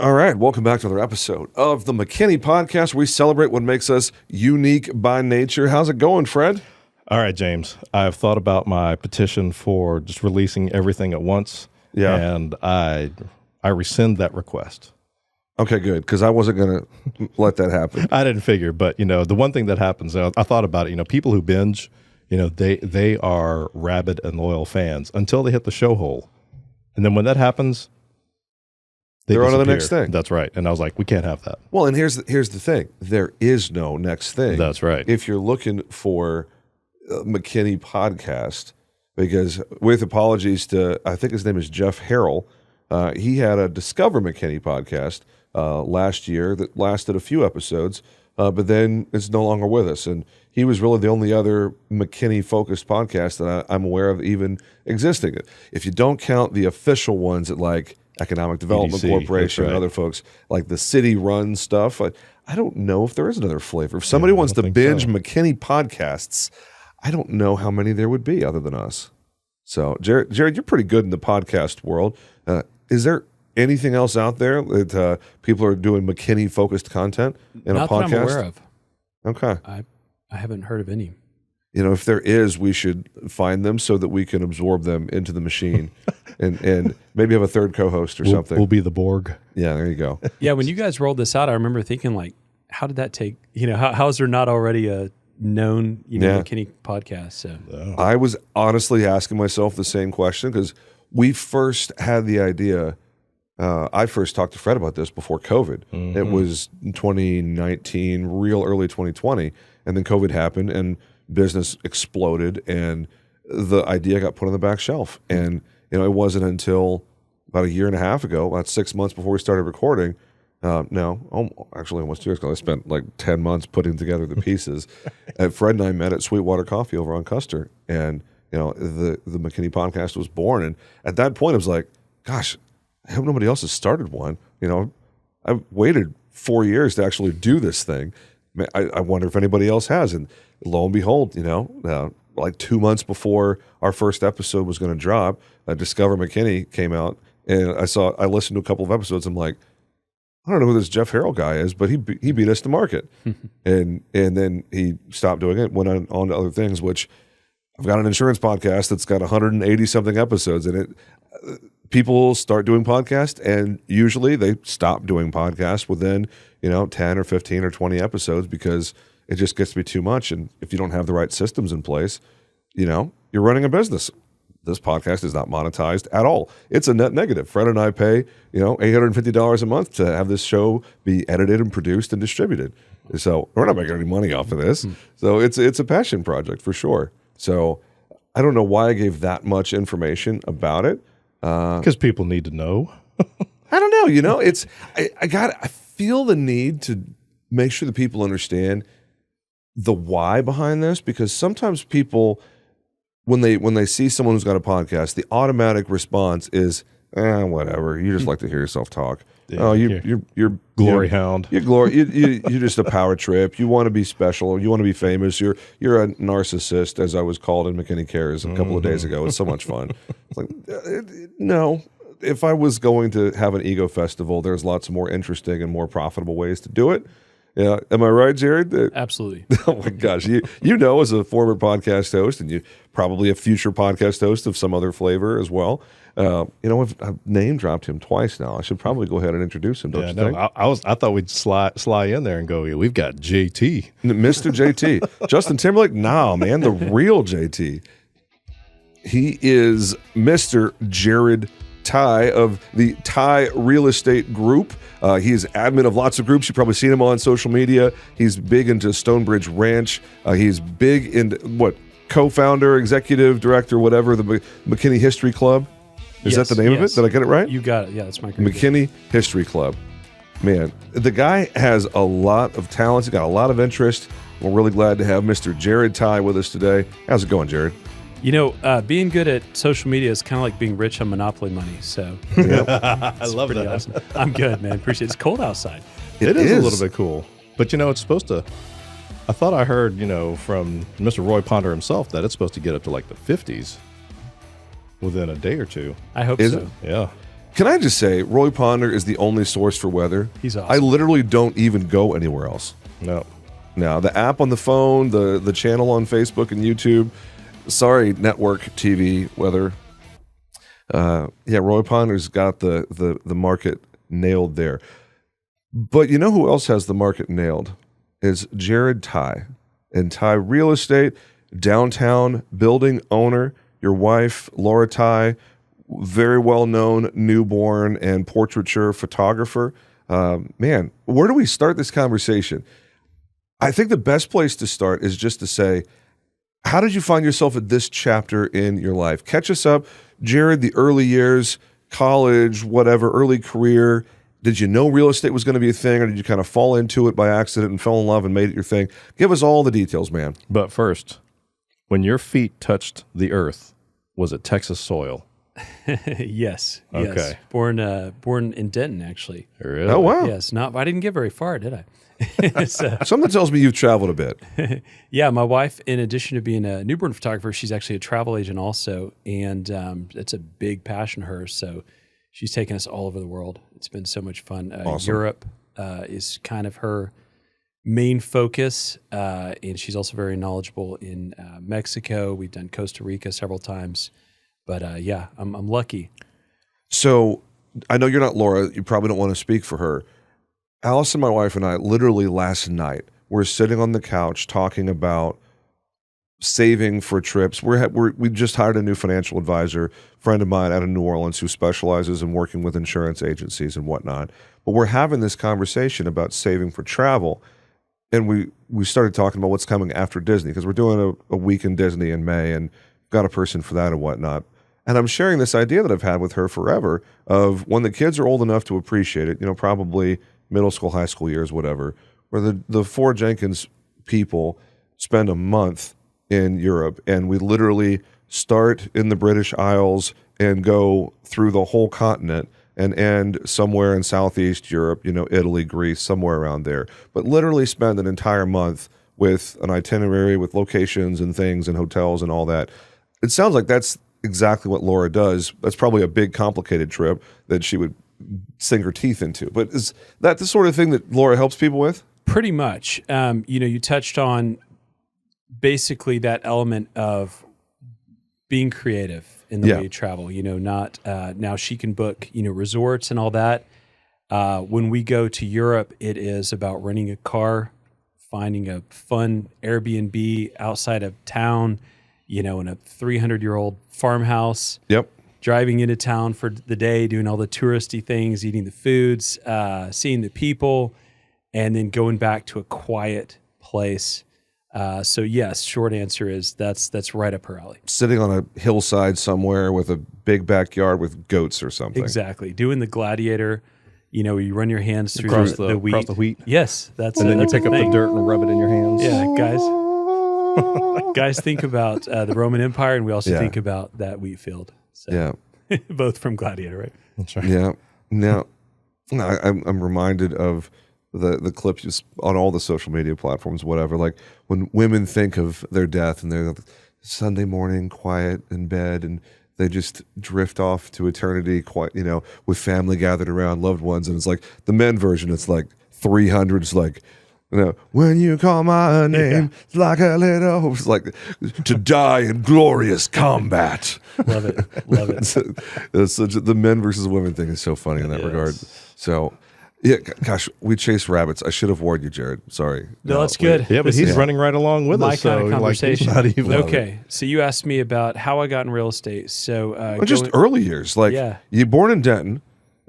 All right, welcome back to another episode of the McKinney Podcast. We celebrate what makes us unique by nature. How's it going, Fred? All right, James. I've thought about my petition for just releasing everything at once, and I rescind that request. Okay, good, because I wasn't going to let that happen. I didn't figure, but, the one thing that happens, I thought about it, people who binge, they are rabid and loyal fans until they hit the show hole. And then when that happens, they're on to the next thing. That's right. And I was like, we can't have that. Well, and here's the thing. There is no next thing. That's right. If you're looking for McKinney Podcast, because with apologies to, I think his name is Jeff Harrell, he had a Discover McKinney podcast last year that lasted a few episodes, but then it's no longer with us. And he was really the only other McKinney-focused podcast that I'm aware of even existing. If you don't count the official ones at like Economic Development EDC, Corporation and other folks, like the city-run stuff, I don't know if there is another flavor. If somebody wants to binge McKinney podcasts, I don't know how many there would be other than us. So, Jared, you're pretty good in the podcast world. Is there anything else out there that people are doing McKinney-focused content in a podcast? Not that I'm aware of. Okay. I haven't heard of any. If there is, we should find them so that we can absorb them into the machine and maybe have a third co-host or something. We'll be the Borg. Yeah, there you go. Yeah, when you guys rolled this out, I remember thinking, like, how did that take, how is there not already a known, McKinney podcast? So I was honestly asking myself the same question because we first had the idea. I first talked to Fred about this before COVID. Mm-hmm. It was 2019, real early 2020, and then COVID happened and business exploded, and the idea got put on the back shelf. And it wasn't until about a year and a half ago, about 6 months before we started recording. Actually almost 2 years ago. I spent like 10 months putting together the pieces. And Fred and I met at Sweetwater Coffee over on Custer, and the McKinney Podcast was born. And at that point, I was like, gosh, I hope nobody else has started one. I've waited 4 years to actually do this thing. I wonder if anybody else has. And lo and behold, like 2 months before our first episode was going to drop, Discover McKinney came out, and I listened to a couple of episodes. I'm like, I don't know who this Jeff Harrell guy is, but he beat us to market. and then he stopped doing it, went on to other things, which I've got an insurance podcast that's got 180 something episodes in it. People start doing podcasts, and usually they stop doing podcasts within 10 or 15 or 20 episodes because it just gets to be too much. And if you don't have the right systems in place, you're running a business. This podcast is not monetized at all. It's a net negative. Fred and I pay $850 a month to have this show be edited and produced and distributed. So we're not making any money off of this. So it's a passion project for sure. So I don't know why I gave that much information about it. Because people need to know. I don't know. I feel the need to make sure that people understand the why behind this, because sometimes people, when they see someone who's got a podcast, the automatic response is, whatever. You just like to hear yourself talk. Yeah, you're glory hound. You're just a power trip. You want to be special. You want to be famous. You're a narcissist, as I was called in McKinney Cares a couple of days ago. It's so much fun. It's like, no. If I was going to have an ego festival, there's lots more interesting and more profitable ways to do it. Yeah, am I right, Jared? Absolutely. Oh my gosh, as a former podcast host, and you probably a future podcast host of some other flavor as well. I've name dropped him twice now. I should probably go ahead and introduce him. Don't you think? I thought we'd slide in there and go, we've got JT, Mr. JT, Justin Timberlake. Nah, man, the real JT. He is Mr. Jared Tye of the Tye Real Estate Group. He is admin of lots of groups. You've probably seen him on social media. He's big into Stonebridge Ranch. He's big into co-founder, executive director, whatever, the McKinney History Club. Is that the name of it? Did I get it right? You got it. Yeah, that's my group. McKinney History Club. Man, the guy has a lot of talents. He's got a lot of interest. We're really glad to have Mr. Jared Tye with us today. How's it going, Jared? Being good at social media is kind of like being rich on Monopoly money. So I love that. Awesome. I'm good, man. Appreciate it. It's cold outside. It is a little bit cool. But, it's supposed to, I thought I heard, from Mr. Roy Ponder himself that it's supposed to get up to like the 50s within a day or two. I hope Is so. it? Yeah. Can I just say, Roy Ponder is the only source for weather. He's awesome. I literally don't even go anywhere else. No. Now, the app on the phone, the channel on Facebook and YouTube. Sorry, network TV weather. Roy Ponder's got the market nailed there. But you know who else has the market nailed? Is Jared Tye. And Tye Real Estate, downtown building owner. Your wife, Laura Tye, very well-known newborn and portraiture photographer. Man, where do we start this conversation? I think the best place to start is just to say, how did you find yourself at this chapter in your life? Catch us up. Jared, the early years, college, whatever, early career. Did you know real estate was going to be a thing, or did you kind of fall into it by accident and fell in love and made it your thing? Give us all the details, man. But first, when your feet touched the earth, was it Texas soil? Yes. Okay. Yes. Born in Denton, actually. Really? Oh, wow. Yes. I didn't get very far, did I? Something tells me you've traveled a bit. Yeah, my wife, in addition to being a newborn photographer, she's actually a travel agent also, and it's a big passion of hers. So she's taken us all over the world. It's been so much fun. Awesome. Europe is kind of her main focus, and she's also very knowledgeable in Mexico. We've done Costa Rica several times, but I'm lucky. So I know you're not Laura. You probably don't want to speak for her. Allison, my wife, and I, literally last night, we're sitting on the couch talking about saving for trips. We just hired a new financial advisor, friend of mine out of New Orleans, who specializes in working with insurance agencies and whatnot. But we're having this conversation about saving for travel, and we started talking about what's coming after Disney, because we're doing a week in Disney in May, and got a person for that and whatnot. And I'm sharing this idea that I've had with her forever of when the kids are old enough to appreciate it, probably middle school, high school years, whatever, where the four Jenkins people spend a month in Europe, and we literally start in the British Isles and go through the whole continent and end somewhere in Southeast Europe, Italy, Greece, somewhere around there. But literally spend an entire month with an itinerary, with locations and things and hotels and all that. It sounds like that's exactly what Laura does. That's probably a big, complicated trip that she would sink her teeth into. But is that the sort of thing that Laura helps people with? Pretty much. You touched on basically that element of being creative in the way you travel. Not now she can book resorts and all that. When we go to Europe, it is about renting a car, finding a fun Airbnb outside of town, in a 300-year-old farmhouse. Yep. Driving into town for the day, doing all the touristy things, eating the foods, seeing the people, and then going back to a quiet place. So yes, short answer is that's right up her alley. Sitting on a hillside somewhere with a big backyard with goats or something. Exactly. Doing the gladiator, you run your hands through Across the wheat. Across the wheat. Yes, that's And then you that's a pick up the thing. dirt and rub it in your hands. Yeah, guys think about the Roman Empire, and we also Yeah. think about that wheat field. So, Yeah. both from Gladiator, right? That's right. Yeah. Now, I'm reminded of the clips just on all the social media platforms, whatever. Like when women think of their death and they're Sunday morning, quiet in bed, and they just drift off to eternity, quite, with family gathered around, loved ones. And it's like the men version. It's like 300. It's like, when you call my name, it's like a little, it's like to die in glorious combat. Love it. It's such the men versus women thing is so funny in that regard. So, yeah, gosh, we chase rabbits. I should have warned you, Jared. Sorry. No, that's good. Yeah, but he's running right along with My us. kind of So conversation. Like, he's not even Okay, so you asked me about how I got in real estate. So Just early years. Like, you born in Denton.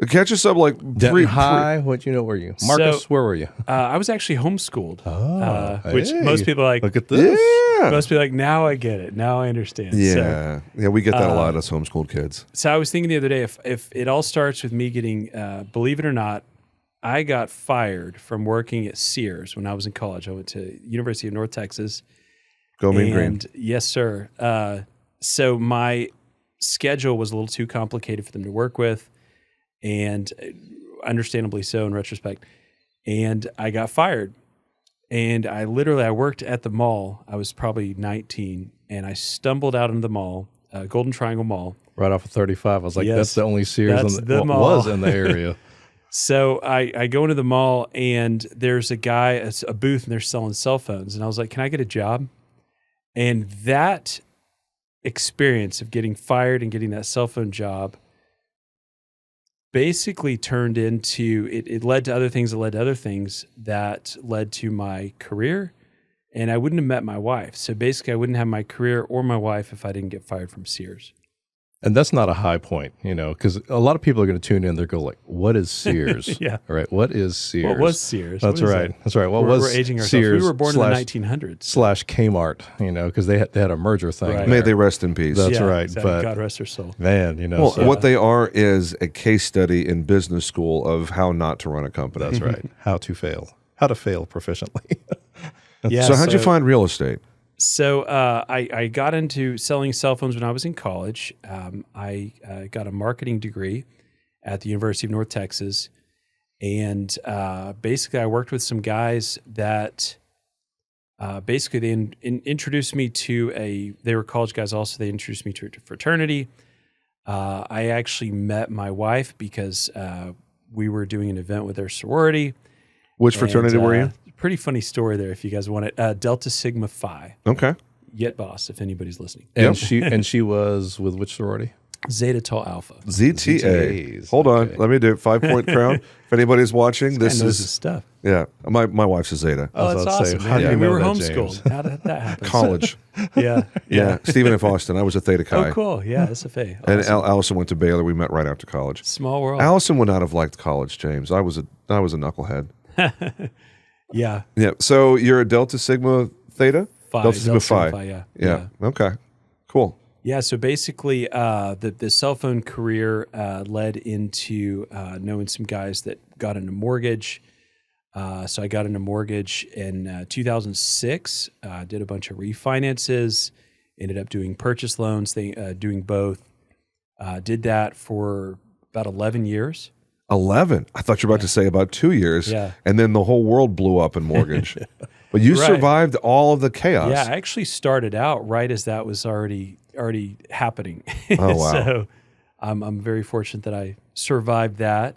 Catch us up like Denton High. What were you? Marcus, So- where were you? I was actually homeschooled, which hey, most people are like. Look at this. Yeah. Most people are like, now I get it. Now I understand. Yeah. Yeah, we get that a lot as homeschooled kids. So I was thinking the other day, if it all starts with me getting, believe it or not, I got fired from working at Sears when I was in college. I went to University of North Texas. Go Mean Green. And yes, sir. So my schedule was a little too complicated for them to work with, and understandably so in retrospect. And I got fired. And I worked at the mall. I was probably 19, and I stumbled out into the mall, Golden Triangle Mall, Right off of 35. I was like, Yes, that's the only Sears that's the mall. was in the area. So I go into the mall and there's a guy, it's a booth, and they're selling cell phones. And I was like, can I get a job? And that experience of getting fired and getting that cell phone job basically turned into, it led to other things that led to other things that led to my career. And I wouldn't have met my wife. So basically I wouldn't have my career or my wife if I didn't get fired from Sears. And that's not a high point, because a lot of people are going to tune in. They're going like, what is Sears? Yeah. All right. What is Sears? What was Sears? That's right. That's right. What was we're aging ourselves. Sears We were born in the 1900s. / Kmart, because they had a merger thing. Right. May they rest in peace. That's right. Exactly. But God rest her soul. man, Well, what they are is a case study in business school of how not to run a company. That's right. How to fail proficiently. Yeah. So how'd you find real estate? So I got into selling cell phones when I was in college. I got a marketing degree at the University of North Texas. And basically I worked with some guys that basically they introduced me to they were college guys also. They introduced me to a fraternity. I actually met my wife because we were doing an event with their sorority. Which fraternity were you? Pretty funny story there if you guys want it. Delta Sigma Phi. Okay. Yet Boss, if anybody's listening. And she was with which sorority? Zeta Tau Alpha. ZTA. ZTAs. Hold on. Okay. Let me do it. 5-point crown. If anybody's watching, This this knows his is, stuff. yeah. My wife's a Zeta. Oh, I was that's about to say, awesome. how do man. you We know were that, homeschooled. How did that happen? College. Yeah. Yeah. Stephen F. Austin. I was a Theta Chi. Oh, cool. Yeah, SFA. And Awesome. Allison went to Baylor. We met right after college. Small world. Allison would not have liked college, James. I was a knucklehead. Yeah. Yeah. So you're a Delta Sigma Theta? Phi. Delta Sigma Phi. Yeah. Yeah. Okay. Cool. Yeah, so basically, the cell phone career led into knowing some guys that got into mortgage. So I got into mortgage in 2006. Did a bunch of refinances. Ended up doing purchase loans. Doing both. Did that for about 11 years. 11. I thought you were about to say about 2 years. Yeah. And then the whole world blew up in mortgage. But you Right. survived all of the chaos. Yeah, I actually started out right as that was already happening. Oh, wow. So I'm very fortunate that I survived that.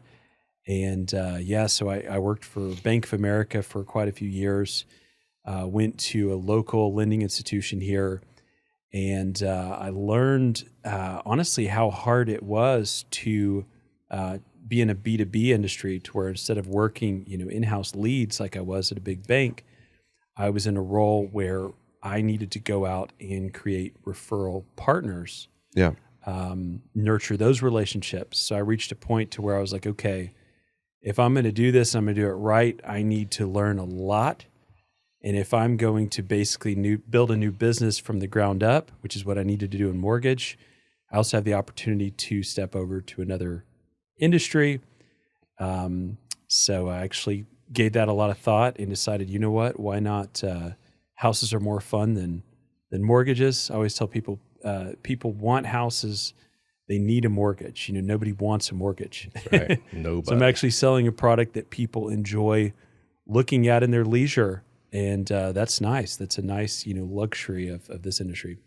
And so I worked for Bank of America for quite a few years. Went to a local lending institution here, and I learned honestly how hard it was to be in a B2B industry, to where instead of working in-house leads like I was at a big bank, I was in a role where I needed to go out and create referral partners, Yeah. nurture those relationships. So I reached a point to where I was like, okay, if I'm going to do this, I'm going to do it right. I need to learn a lot. And if I'm going to basically build a new business from the ground up, which is what I needed to do in mortgage, I also have the opportunity to step over to another industry. So I actually gave that a lot of thought and decided, you know what, why not? Houses are more fun than mortgages. I always tell people, people want houses. They need a mortgage. Nobody wants a mortgage. Right. Nobody. So I'm actually selling a product that people enjoy looking at in their leisure. And that's nice. That's a nice, luxury of this industry.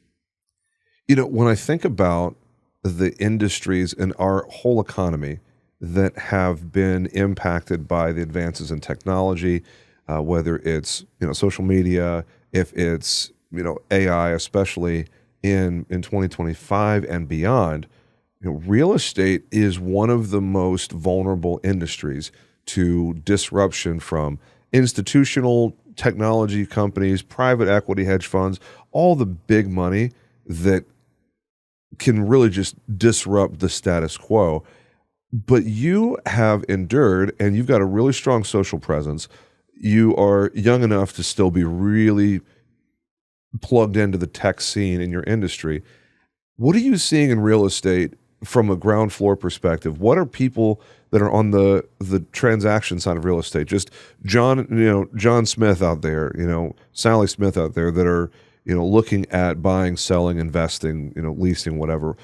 When I think about the industries in our whole economy that have been impacted by the advances in technology, whether it's social media, if it's AI, especially in 2025 and beyond, real estate is one of the most vulnerable industries to disruption from institutional technology companies, private equity hedge funds, all the big money that can really just disrupt the status quo. But you have endured, and you've got a really strong social presence. You are young enough to still be really plugged into the tech scene in your industry. What are you seeing in real estate from a ground floor perspective? What are people that are on the transaction side of real estate? Just John Smith out there, Sally Smith out there that are, looking at buying, selling, investing, leasing, whatever.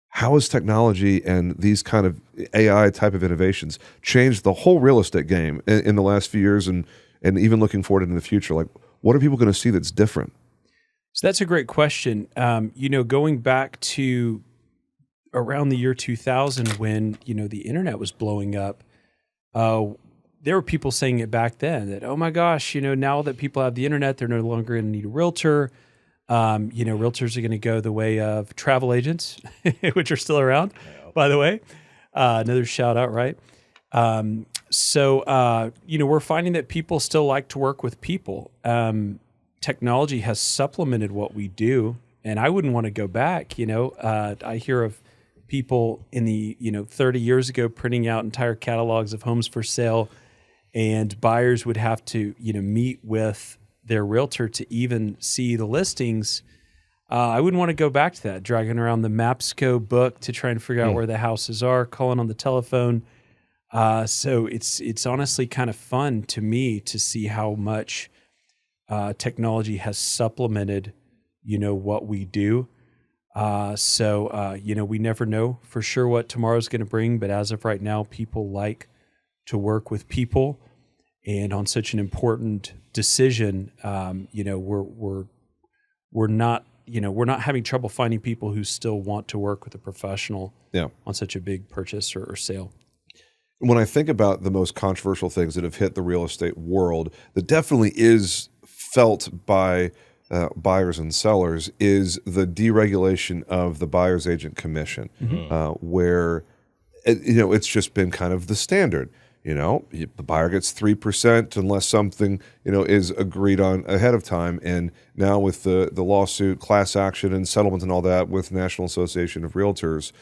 How has technology and these kind of AI type of innovations changed the whole real estate game in the last few years and even looking forward into the future? Like, what are people going to see that's different? So that's a great question. Going back to around the year 2000, when, the internet was blowing up, there were people saying it back then that, oh my gosh, now that people have the internet, they're no longer going to need a realtor. Realtors are going to go the way of travel agents, which are still around, by the way. Another shout out, right? We're finding that people still like to work with people. Technology has supplemented what we do, and I wouldn't want to go back. I hear of people in the 30 years ago printing out entire catalogs of homes for sale, and buyers would have to meet with their realtor to even see the listings. I wouldn't want to go back to that, dragging around the Mapsco book to try and figure out where the houses are, calling on the telephone. So it's honestly kind of fun to me to see how much technology has supplemented, what we do. We never know for sure what tomorrow's going to bring, but as of right now, people like to work with people, and on such an important decision, we're not having trouble finding people who still want to work with a professional on such a big purchase or sale. When I think about the most controversial things that have hit the real estate world, that definitely is felt by buyers and sellers, is the deregulation of the buyer's agent commission, where it's just been kind of the standard. The buyer gets 3% unless something is agreed on ahead of time. And now with the lawsuit, class action, and settlement and all that with National Association of Realtors,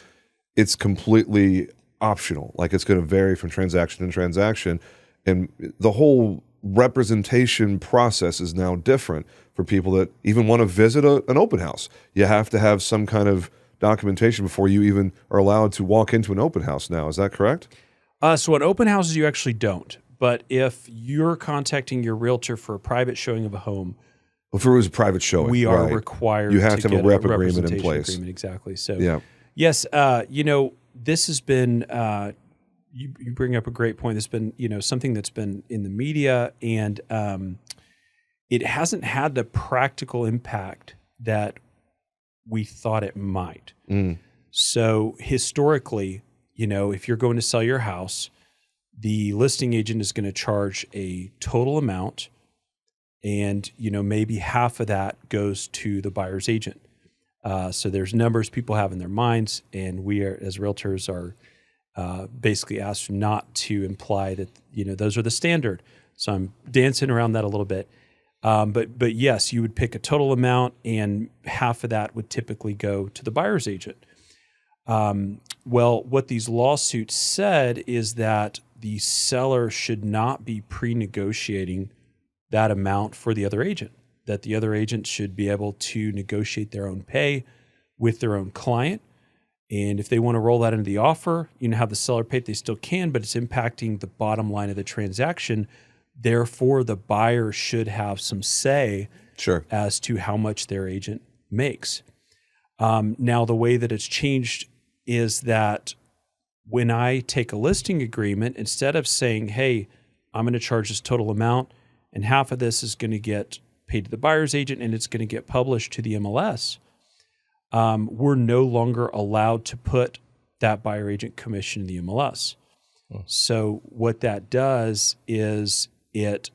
it's completely optional. Like, it's going to vary from transaction to transaction, and the whole representation process is now different for people that even want to visit an open house. You have to have some kind of documentation before you even are allowed to walk into an open house now. Is that correct? So on open houses, you actually don't. But if you're contacting your realtor for a private showing of a home, if it was a private showing, we are required. You have to have a rep agreement in representation place. agreement, exactly. So yes, this has been. You bring up a great point. It's been something that's been in the media, and it hasn't had the practical impact that we thought it might. So historically, if you're going to sell your house, the listing agent is going to charge a total amount, and maybe half of that goes to the buyer's agent. So there's numbers people have in their minds, and we are, as realtors, are basically asked not to imply that those are the standard. So I'm dancing around that a little bit. But yes, you would pick a total amount, and half of that would typically go to the buyer's agent. Well, what these lawsuits said is that the seller should not be pre-negotiating that amount for the other agent, that the other agent should be able to negotiate their own pay with their own client. And if they want to roll that into the offer, have the seller pay it, they still can, but it's impacting the bottom line of the transaction. Therefore, the buyer should have some say as to how much their agent makes. Now, the way that it's changed is that when I take a listing agreement, instead of saying, hey, I'm going to charge this total amount, and half of this is going to get paid to the buyer's agent, and it's going to get published to the MLS, we're no longer allowed to put that buyer agent commission in the MLS. So what that does is it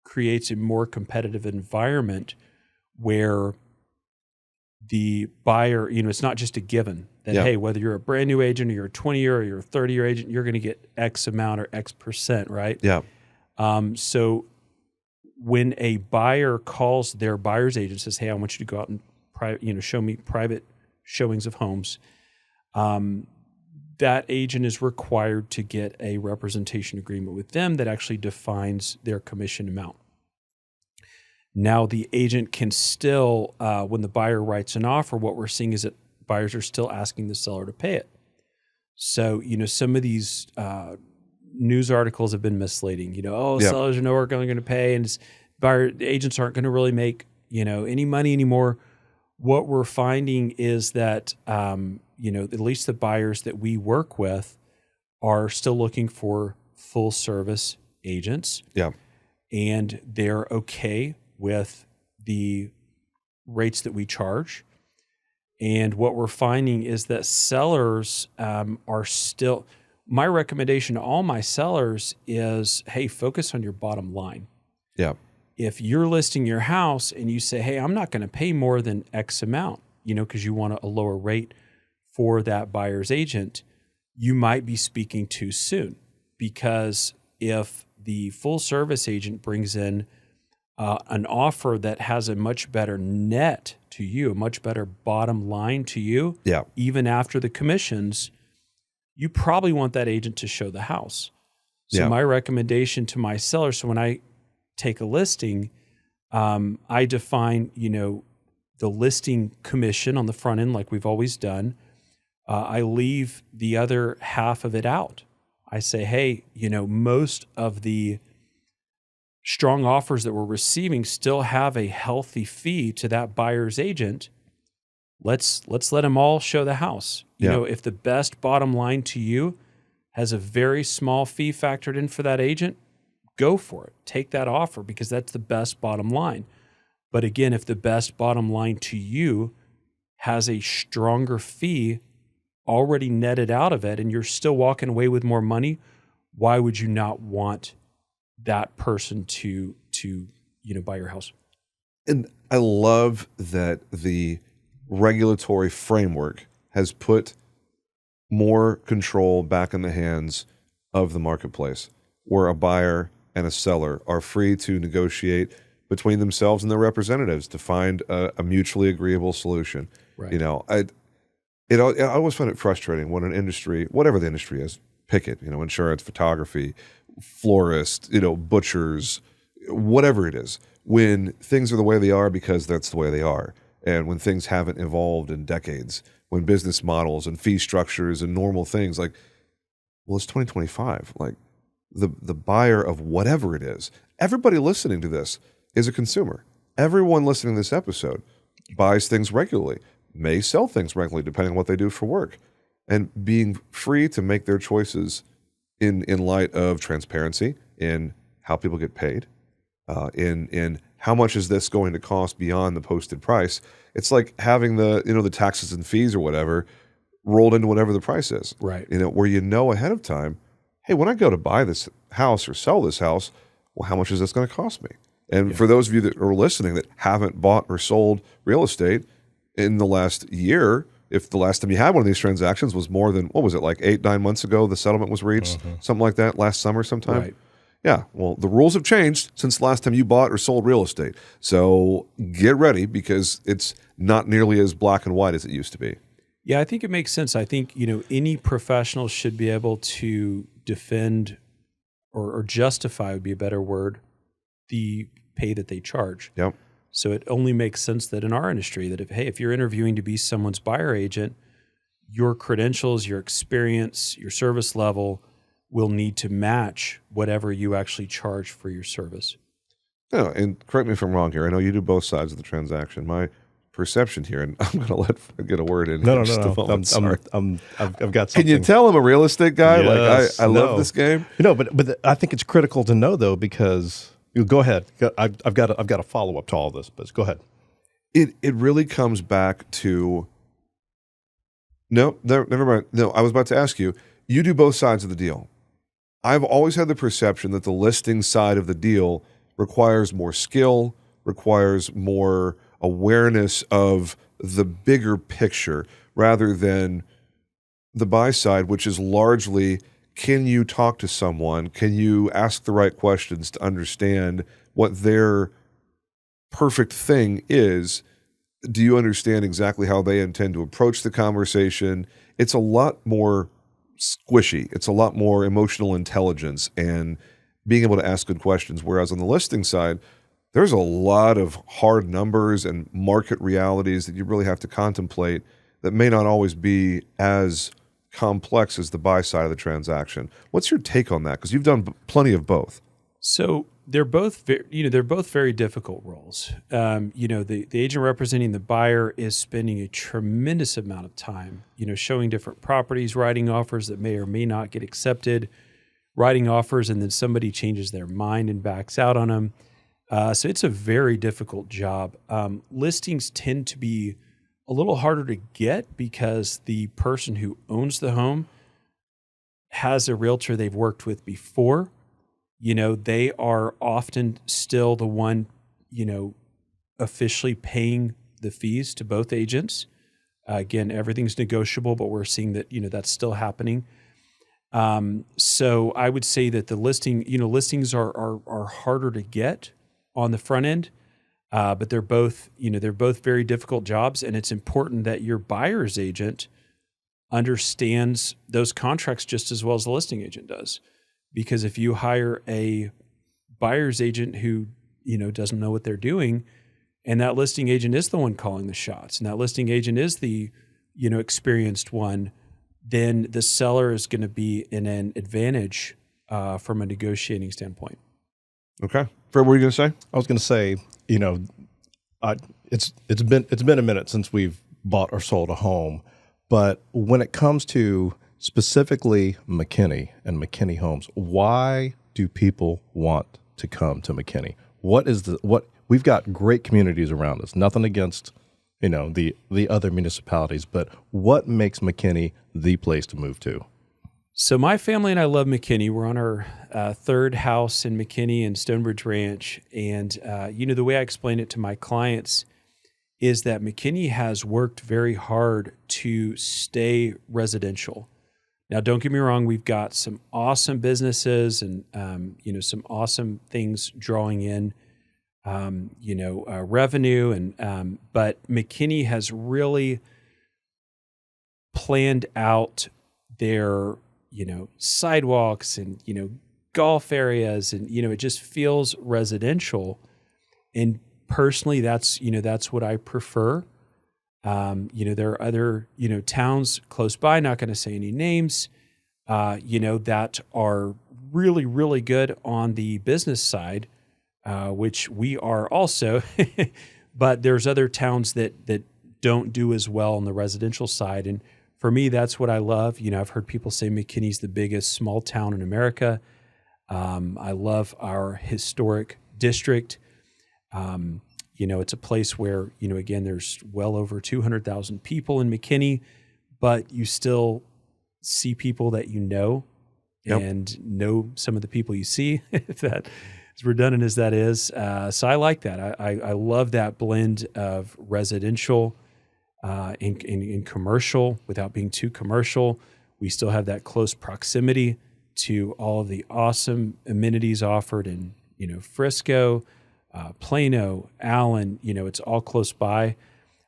creates a more competitive environment where the buyer, it's not just a given that, hey, whether you're a brand new agent or you're a 20-year or you're a 30-year agent, you're going to get X amount or X percent, right? Yeah. So when a buyer calls their buyer's agent, says, hey, I want you to go out and show me private showings of homes, that agent is required to get a representation agreement with them that actually defines their commission amount. Now, the agent can still, when the buyer writes an offer, what we're seeing is that buyers are still asking the seller to pay it. So, some of these news articles have been misleading. Sellers are nowhere going to pay, and agents aren't going to really make any money anymore. What we're finding is that at least the buyers that we work with are still looking for full service agents. Yeah, and they're okay with the rates that we charge. And what we're finding is that sellers are still, my recommendation to all my sellers is, hey, focus on your bottom line. Yeah. If you're listing your house and you say, hey, I'm not going to pay more than X amount, because you want a lower rate for that buyer's agent, you might be speaking too soon. Because if the full service agent brings in an offer that has a much better net to you, a much better bottom line to you, even after the commissions, you probably want that agent to show the house. So my recommendation to my seller, so when I take a listing, I define, the listing commission on the front end like we've always done. I leave the other half of it out. I say, hey, most of the strong offers that we're receiving still have a healthy fee to that buyer's agent. Let's let them all show the house. If the best bottom line to you has a very small fee factored in for that agent, go for it. Take that offer because that's the best bottom line. But again, if the best bottom line to you has a stronger fee already netted out of it and you're still walking away with more money, why would you not want that person to buy your house? And I love that the regulatory framework has put more control back in the hands of the marketplace, where a buyer and a seller are free to negotiate between themselves and their representatives to find a mutually agreeable solution. Right. I always find it frustrating when an industry, whatever the industry is, pick it, insurance, photography, florist, butchers, whatever it is, when things are the way they are because that's the way they are. And when things haven't evolved in decades, when business models and fee structures and normal things it's 2025. The buyer of whatever it is, everybody listening to this is a consumer. Everyone listening to this episode buys things regularly, may sell things regularly, depending on what they do for work. And being free to make their choices in light of transparency in how people get paid, in how much is this going to cost beyond the posted price. It's like having the taxes and fees or whatever rolled into whatever the price is. Right. Where ahead of time, hey, when I go to buy this house or sell this house, well, how much is this going to cost me? And for those of you that are listening that haven't bought or sold real estate in the last year, if the last time you had one of these transactions was more than, 8-9 months ago, the settlement was reached, something like that, last summer sometime. Right. Yeah, well, the rules have changed since the last time you bought or sold real estate. So get ready because it's not nearly as black and white as it used to be. Yeah, I think it makes sense. I think, any professional should be able to defend or justify would be a better word, the pay that they charge. Yep. So it only makes sense that in our industry that if you're interviewing to be someone's buyer agent, your credentials, your experience, your service level will need to match whatever you actually charge for your service. No, and correct me if I'm wrong here. I know you do both sides of the transaction. My perception here, and I'm going to let Fred get a word in. No. I've got something. Can you tell I'm a real estate guy? Yes, I love this game. But I think it's critical to know though, because you go ahead. I've got a follow up to all this, but go ahead. It really comes back to never mind. No, I was about to ask you. You do both sides of the deal. I've always had the perception that the listing side of the deal requires more skill, requires more awareness of the bigger picture rather than the buy side, which is largely, can you talk to someone? Can you ask the right questions to understand what their perfect thing is? Do you understand exactly how they intend to approach the conversation? It's a lot more squishy. It's a lot more emotional intelligence and being able to ask good questions. Whereas on the listing side, there's a lot of hard numbers and market realities that you really have to contemplate that may not always be as complex as the buy side of the transaction. What's your take on that? Because you've done plenty of both. So they're both very difficult roles. The agent representing the buyer is spending a tremendous amount of time, showing different properties, writing offers that may or may not get accepted, writing offers, and then somebody changes their mind and backs out on them. So it's a very difficult job. Listings tend to be a little harder to get because the person who owns the home has a realtor they've worked with before. They are often still the one, officially paying the fees to both agents. Again, everything's negotiable, but we're seeing that, that's still happening. So I would say that the listings are harder to get on the front end, but they're both very difficult jobs. And it's important that your buyer's agent understands those contracts just as well as the listing agent does. Because if you hire a buyer's agent who, doesn't know what they're doing, and that listing agent is the one calling the shots, and that listing agent is the, experienced one, then the seller is going to be in an advantage from a negotiating standpoint. Okay. Fred, what were you going to say? I was going to say, it's been a minute since we've bought or sold a home, but when it comes to specifically McKinney and McKinney homes, why do people want to come to McKinney? We've got great communities around us. Nothing against, the other municipalities, but what makes McKinney the place to move to? So my family and I love McKinney. We're on our third house in McKinney and Stonebridge Ranch. And, the way I explain it to my clients is that McKinney has worked very hard to stay residential. Now, don't get me wrong. We've got some awesome businesses and, some awesome things drawing in, revenue. And but McKinney has really planned out their sidewalks and, golf areas and, it just feels residential. And personally, that's what I prefer. There are other, towns close by, not going to say any names, that are really, really good on the business side, which we are also, but there's other towns that don't do as well on the residential side. And for me, that's what I love. I've heard people say McKinney's the biggest small town in America. I love our historic district. It's a place where, again, there's well over 200,000 people in McKinney, but you still see people that and know some of the people you see, if that as redundant as that is. So I like that. I love that blend of residential in commercial without being too commercial. We still have that close proximity to all of the awesome amenities offered in, Frisco, Plano, Allen, it's all close by.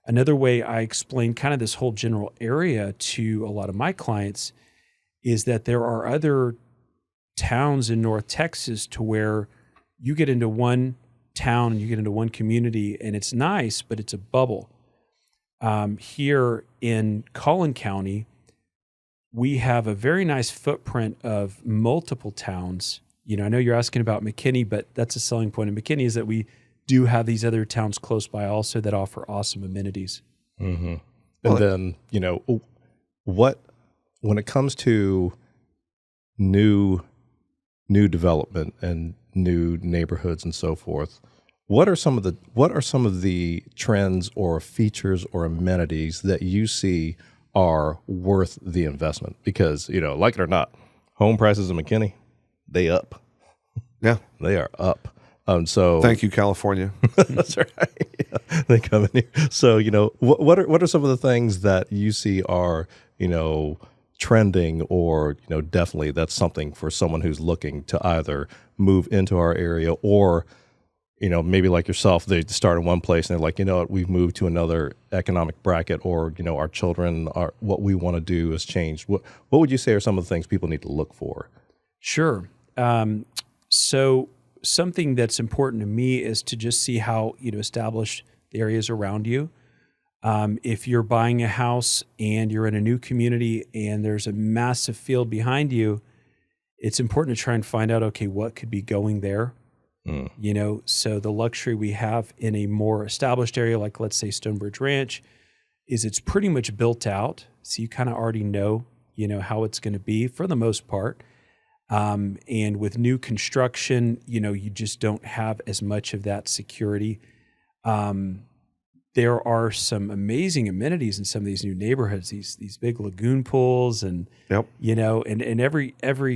Another way I explain kind of this whole general area to a lot of my clients is that there are other towns in North Texas to where you get into one town and you get into one community and it's nice, but it's a bubble. Here in Collin County, we have a very nice footprint of multiple towns. I know you're asking about McKinney, but that's a selling point of McKinney is that we do have these other towns close by also that offer awesome amenities. Mm-hmm. And then, when it comes to new development and new neighborhoods and so forth, what are some of the trends or features or amenities that you see are worth the investment? Because, like it or not, home prices in McKinney, they up. Yeah. They are up. So thank you, California. That's right. Yeah, they come in here. So, what are some of the things that you see are, trending or, definitely that's something for someone who's looking to either move into our area or, maybe like yourself, they start in one place and they're like, what, we've moved to another economic bracket or, our children are, what we want to do has changed. What would you say are some of the things people need to look for? Sure. So something that's important to me is to just see how, establish the areas around you. If you're buying a house and you're in a new community and there's a massive field behind you, it's important to try and find out, okay, what could be going there? So the luxury we have in a more established area, like let's say Stonebridge Ranch, is it's pretty much built out. So you kind of already know, how it's going to be for the most part. And with new construction, you just don't have as much of that security. there are some amazing amenities in some of these new neighborhoods, these big lagoon pools and, you know, and every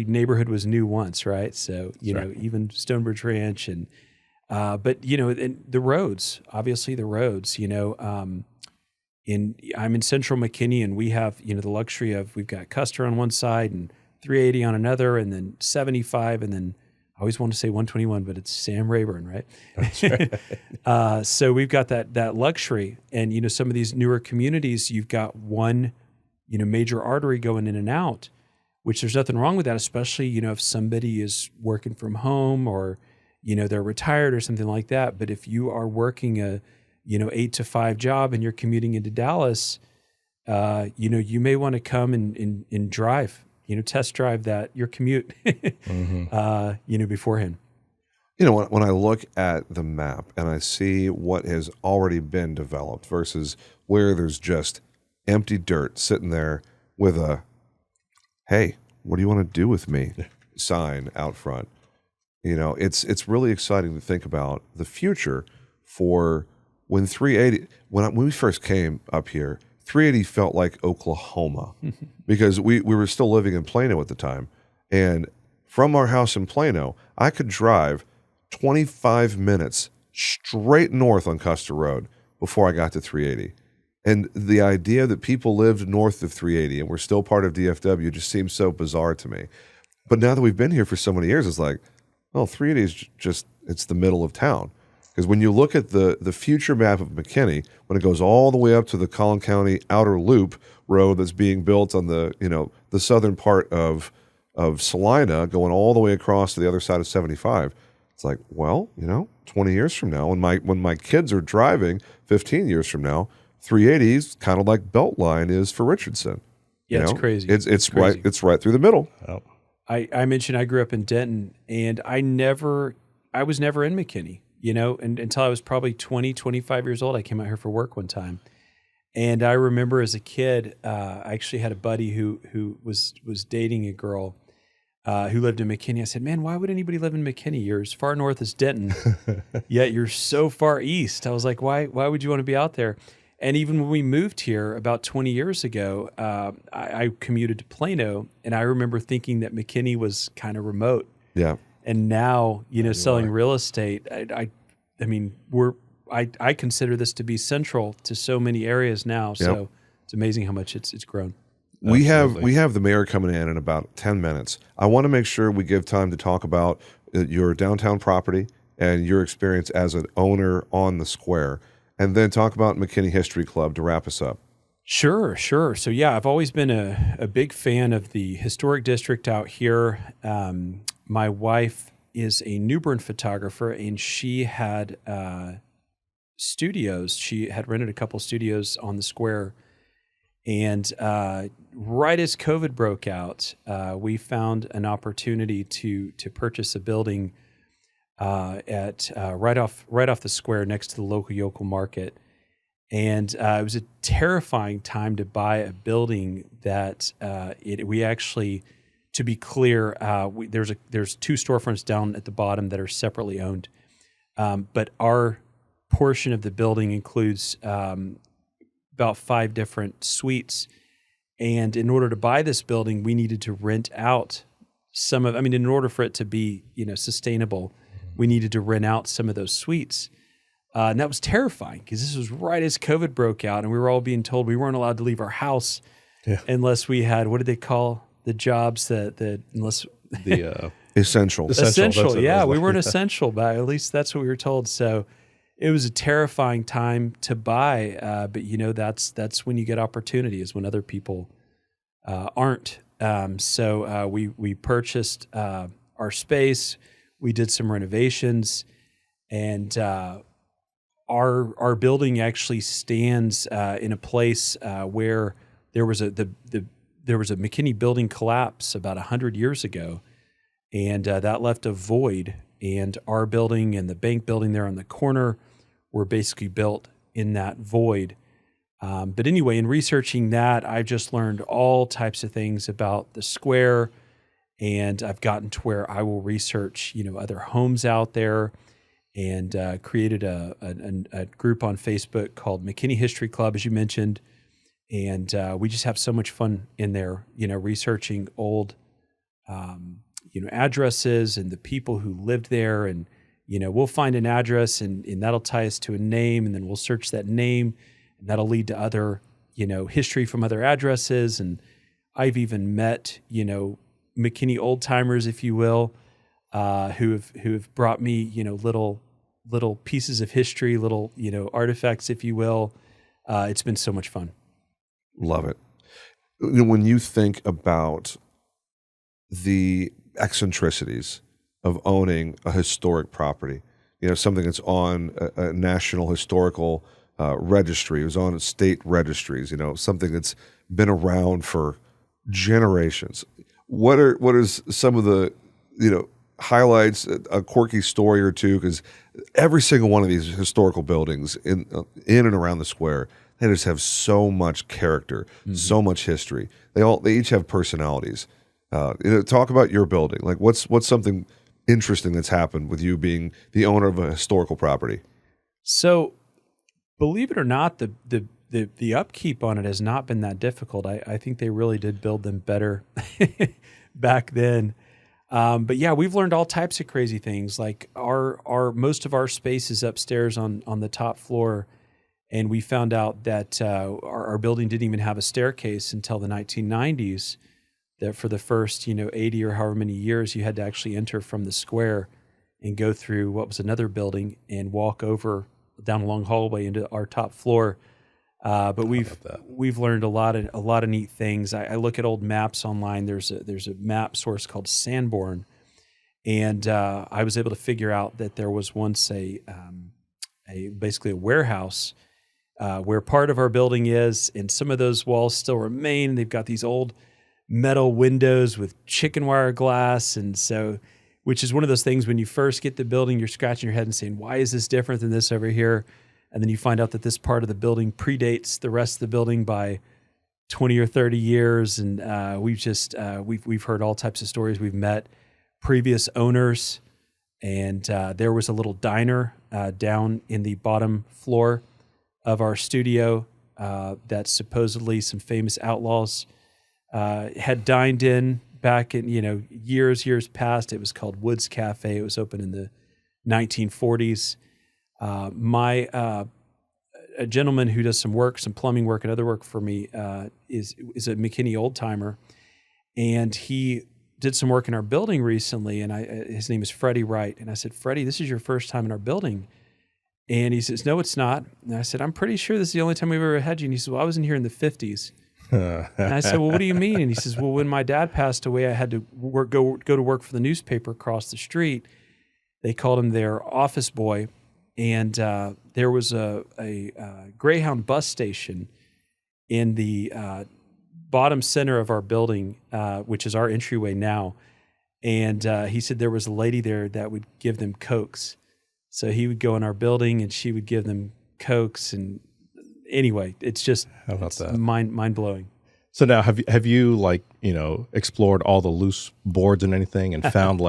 neighborhood was new once, right? So, you know, even Stonebridge Ranch and, but, you know, and the roads, obviously the roads, you know, I'm in central McKinney and we have, you know, the luxury of, we've got Custer on one side and 380 on another and then 75 and then I always want to say 121, but it's Sam Rayburn, right? That's right. So we've got that luxury, and you know, some of these newer communities, you've got one, you know, major artery going in and out, which there's nothing wrong with that, especially, you know, if somebody is working from home or, you know, they're retired or something like that. But if you are working a, you know, 8 to 5 job and you're commuting into Dallas, you know, you may want to come and drive. You know, test drive your commute, you know, beforehand. You know, when I look at the map and I see what has already been developed versus where there's just empty dirt sitting there with a, hey, what do you want to do with me sign out front. You know, it's really exciting to think about the future for when 380, when we first came up here, 380 felt like Oklahoma because we were still living in Plano at the time. And from our house in Plano, I could drive 25 minutes straight north on Custer Road before I got to 380. And the idea that people lived north of 380 and were still part of DFW just seems so bizarre to me. But now that we've been here for so many years, it's like, well, 380 is just, it's the middle of town. Because when you look at the future map of McKinney, when it goes all the way up to the Collin County Outer Loop road that's being built on the, you know, the southern part of Salina, going all the way across to the other side of 75, it's like, well, you know, 20 years from now, when my kids are driving, 15 years from now, 380 is kind of like Beltline is for Richardson. Yeah, you know? It's crazy. It's crazy. right through the middle. Oh. I mentioned I grew up in Denton, and I was never in McKinney. You know, and until I was probably 20, 25 years old, I came out here for work one time. And I remember as a kid, I actually had a buddy who was dating a girl who lived in McKinney. I said, man, why would anybody live in McKinney? You're as far north as Denton, yet you're so far east. I was like, why would you want to be out there? And even when we moved here about 20 years ago, I commuted to Plano, and I remember thinking that McKinney was kind of remote. Yeah. And now, you know, selling real estate, I mean, I consider this to be central to so many areas now. So it's amazing how much it's grown. We have the mayor coming in about 10 minutes. I want to make sure we give time to talk about your downtown property and your experience as an owner on the square, and then talk about McKinney History Club to wrap us up. Sure. So yeah, I've always been a big fan of the historic district out here. My wife is a New Bern photographer, and she had studios. She had rented a couple studios on the square. And right as COVID broke out, we found an opportunity to purchase a building at right off the square next to the local yokel market. And it was a terrifying time to buy a building that we actually. To be clear, there's 2 storefronts down at the bottom that are separately owned, but our portion of the building includes about 5 different suites. And in order to buy this building, we needed to rent out some of. I mean, in order for it to be, you know, sustainable, we needed to rent out some of those suites, and that was terrifying because this was right as COVID broke out, and we were all being told we weren't allowed to leave our house unless we had, what did they call the jobs that unless The Essential. essential, yeah, we weren't essential, but at least that's what we were told. So it was a terrifying time to buy, but you know that's when you get opportunity, is when other people aren't. So we purchased our space, we did some renovations, and our building actually stands in a place where there was a McKinney building collapse about 100 years ago, and that left a void. And our building and the bank building there on the corner were basically built in that void. But anyway, in researching that, I've just learned all types of things about the square, and I've gotten to where I will research, you know, other homes out there. and created a group on Facebook called McKinney History Club, as you mentioned. And we just have so much fun in there, researching old, addresses and the people who lived there. And, we'll find an address and that'll tie us to a name, and then we'll search that name, and that'll lead to other, history from other addresses. And I've even met, McKinney old timers, if you will, who have brought me, little pieces of history, little, artifacts, if you will. It's been so much fun. Love it. When you think about the eccentricities of owning a historic property, something that's on a national historical registry, it was on state registries, something that's been around for generations. What is some of the, highlights, a quirky story or two? Because every single one of these historical buildings in and around the square, they just have so much character, so much history. They each have personalities. Talk about your building. Like what's something interesting that's happened with you being the owner of a historical property? So, believe it or not, the upkeep on it has not been that difficult. I think they really did build them better back then. But yeah, we've learned all types of crazy things. Like our most of our space is upstairs on the top floor, and we found out that our building didn't even have a staircase until the 1990s. That for the first 80 or however many years, you had to actually enter from the square and go through what was another building and walk over down a long hallway into our top floor. But we've learned a lot of neat things. I look at old maps online. There's a map source called Sanborn, and I was able to figure out that there was once basically a warehouse where part of our building is, and some of those walls still remain. They've got these old metal windows with chicken wire glass, and so, which is one of those things when you first get the building, you're scratching your head and saying, "Why is this different than this over here?" And then you find out that this part of the building predates the rest of the building by 20 or 30 years. And we've heard all types of stories. We've met previous owners, and there was a little diner down in the bottom floor of our studio that supposedly some famous outlaws had dined in back in, years past. It was called Woods Cafe. It was open in the 1940s. A gentleman who does some plumbing work and other work for me, is a McKinney old timer, and he did some work in our building recently. And his name is Freddie Wright. And I said, "Freddie, this is your first time in our building?" And he says, "No, it's not." And I said, "I'm pretty sure this is the only time we've ever had you." And he said, "Well, I was in here in the 50s. And I said, "Well, what do you mean?" And he says, "Well, when my dad passed away, I had to go to work for the newspaper across the street. They called him their office boy. And there was a Greyhound bus station in the bottom center of our building, which is our entryway now. And he said there was a lady there that would give them Cokes. So he would go in our building and she would give them Cokes. And anyway, it's just mind blowing. So now have you explored all the loose boards and anything and found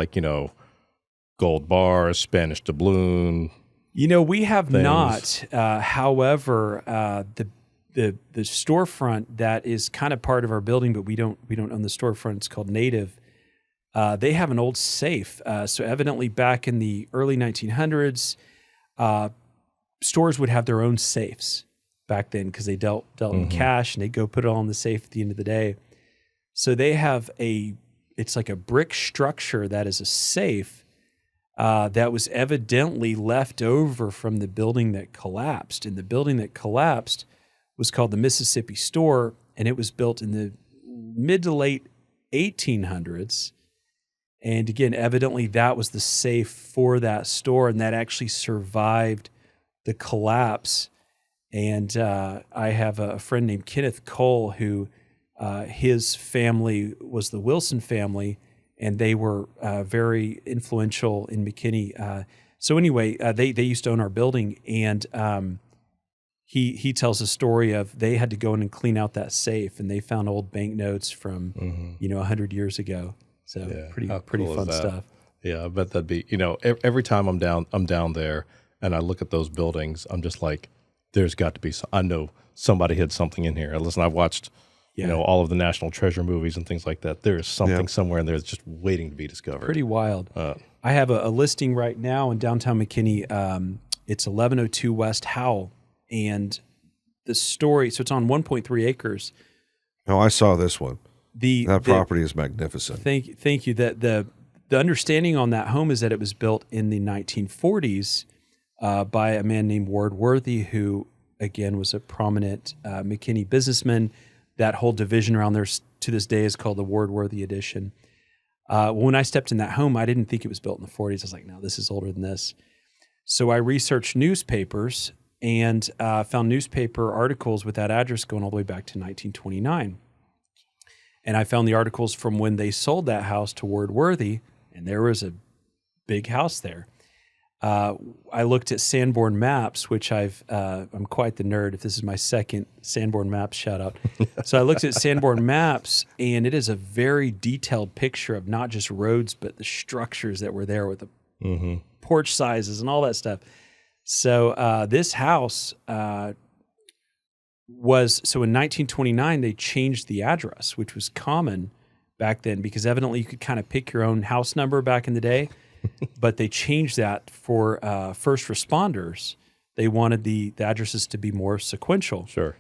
gold bars, Spanish doubloon? We have things. not. However, the storefront that is kind of part of our building, but we don't own the storefront. It's called Native. They have an old safe. So evidently, back in the early 1900s, stores would have their own safes back then because they dealt in cash, and they'd go put it all in the safe at the end of the day. So they have it's like a brick structure that is a safe. That was evidently left over from the building that collapsed. And the building that collapsed was called the Mississippi Store, and it was built in the mid to late 1800s. And again, evidently that was the safe for that store, and that actually survived the collapse. And I have a friend named Kenneth Cole who his family was the Wilson family, and they were very influential in McKinney. So anyway, they used to own our building, and he tells a story of they had to go in and clean out that safe, and they found old banknotes from 100 years ago. So pretty cool fun stuff. Yeah, I bet that'd be, every time I'm down there and I look at those buildings, I'm just like, there's got to be I know somebody hid something in here. Listen, I've watched, all of the National Treasure movies and things like that. There is something somewhere in there that's just waiting to be discovered. Pretty wild. I have a listing right now in downtown McKinney. It's 1102 West Howell, and the story, so it's on 1.3 acres. Oh, I saw this one. That property is magnificent. Thank you. The understanding on that home is that it was built in the 1940s by a man named Ward Worthy, who, again, was a prominent McKinney businessman. That whole division around there to this day is called the Ward Worthy Edition. When I stepped in that home, I didn't think it was built in the 40s. I was like, no, this is older than this. So I researched newspapers and found newspaper articles with that address going all the way back to 1929. And I found the articles from when they sold that house to Ward Worthy, and there was a big house there. I looked at Sanborn Maps, which I'm quite the nerd. If this is my second Sanborn Maps shout out. So I looked at Sanborn Maps, and it is a very detailed picture of not just roads, but the structures that were there with the porch sizes and all that stuff. So this house so in 1929, they changed the address, which was common back then because evidently you could kind of pick your own house number back in the day. But they changed that for first responders. They wanted the addresses to be more sequential. Sure.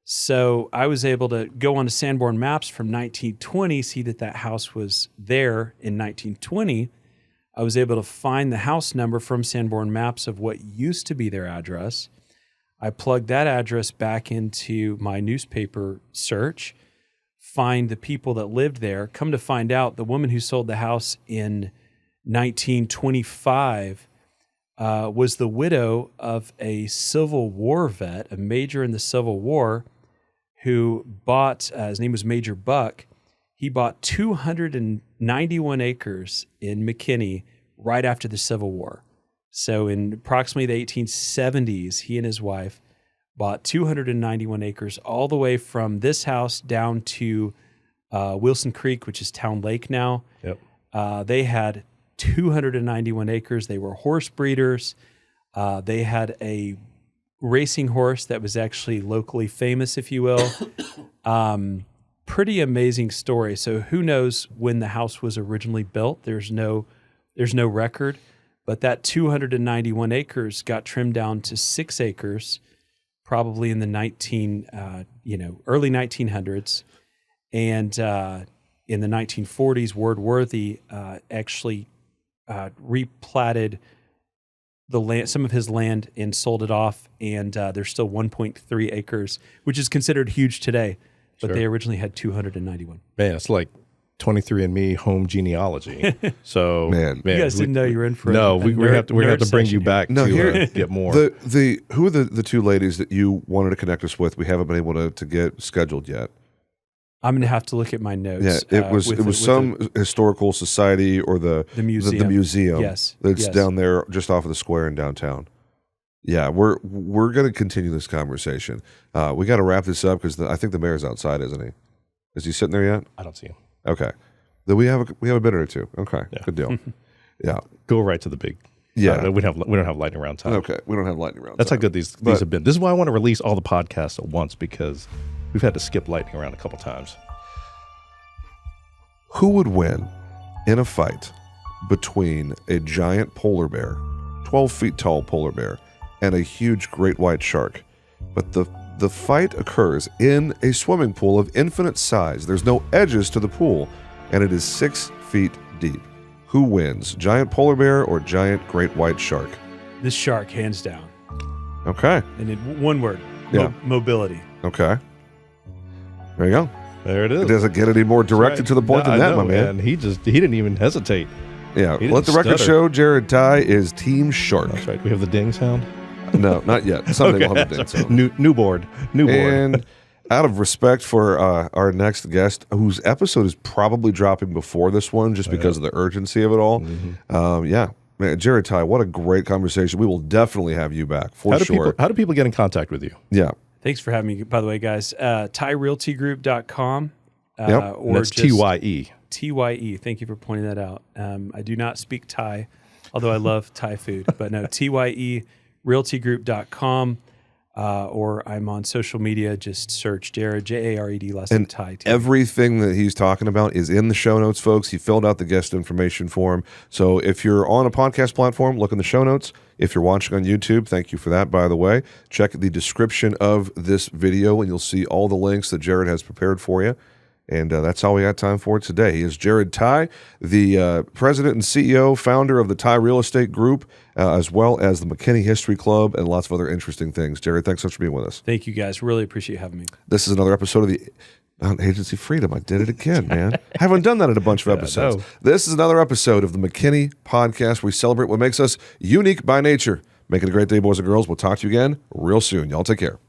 So I was able to go onto Sanborn Maps from 1920, see that house was there in 1920. I was able to find the house number from Sanborn Maps of what used to be their address. I plugged that address back into my newspaper search, find the people that lived there. Come to find out, the woman who sold the house in 1925 was the widow of a Civil War vet, a major in the Civil War, who bought, his name was Major Buck. He bought 291 acres in McKinney right after the Civil War. So in approximately the 1870s, he and his wife bought 291 acres all the way from this house down to Wilson Creek, which is Town Lake now. Yep. They had 291 acres. They were horse breeders. They had a racing horse that was actually locally famous, if you will. Pretty amazing story. So who knows when the house was originally built? There's no record, but that 291 acres got trimmed down to 6 acres, probably in the early 1900s, and in the 1940s, Ward Worthy actually replatted the land, some of his land, and sold it off. And there's still 1.3 acres, which is considered huge today. But They originally had 291. Man, it's like 23andMe home genealogy. So man, you guys didn't know you were in for we have to bring you back to get more. Who are the two ladies that you wanted to connect us with? We haven't been able to get scheduled yet. I'm going to have to look at my notes. Yeah, it was some historical society or the museum. The museum. Yes, that's down there just off of the square in downtown. Yeah, we're going to continue this conversation. We got to wrap this up because I think the mayor's outside, isn't he? Is he sitting there yet? I don't see him. Okay, then we have a minute or two. Okay, good deal. Yeah, go right to the big. Yeah, we don't have lightning round time. Okay, we don't have lightning round. That's time. how good these have been. This is why I want to release all the podcasts at once because we've had to skip lightning round a couple times. Who would win in a fight between a giant polar bear, 12 feet tall polar bear, and a huge great white shark? But the fight occurs in a swimming pool of infinite size. There's no edges to the pool, and it is 6 feet deep. Who wins, giant polar bear or giant great white shark? This shark, hands down. Okay. And in one word, mobility. Okay. There you go. There it is. It doesn't get any more directed to the point than that, my man. He didn't even hesitate. Yeah. Let the record show Jared Tye is Team Shark. That's right. We have the ding sound. No, not yet. Someday we'll have the ding sound. New board. And out of respect for our next guest, whose episode is probably dropping before this one, just because of the urgency of it all. Mm-hmm. Man, Jared Tye, what a great conversation. We will definitely have you back for sure. How do people get in contact with you? Yeah. Thanks for having me, by the way, guys. TyeRealtyGroup.com. Or that's Tye. Tye. Thank you for pointing that out. I do not speak Thai, although I love Thai food. But no, Tye, realtygroup.com. Or I'm on social media. Just search Jared, Jared, last name Tye. Everything that he's talking about is in the show notes, folks. He filled out the guest information form. So if you're on a podcast platform, look in the show notes. If you're watching on YouTube, thank you for that, by the way. Check the description of this video, and you'll see all the links that Jared has prepared for you. And that's all we got time for today. He is Jared Tye, the president and CEO, founder of the Tye Real Estate Group, as well as the McKinney History Club, and lots of other interesting things. Jared, thanks so much for being with us. Thank you, guys. Really appreciate having me. This is another episode of the Agency Freedom. I did it again, man. I haven't done that in a bunch of episodes. No. This is another episode of the McKinney Podcast, where we celebrate what makes us unique by nature. Make it a great day, boys and girls. We'll talk to you again real soon. Y'all take care.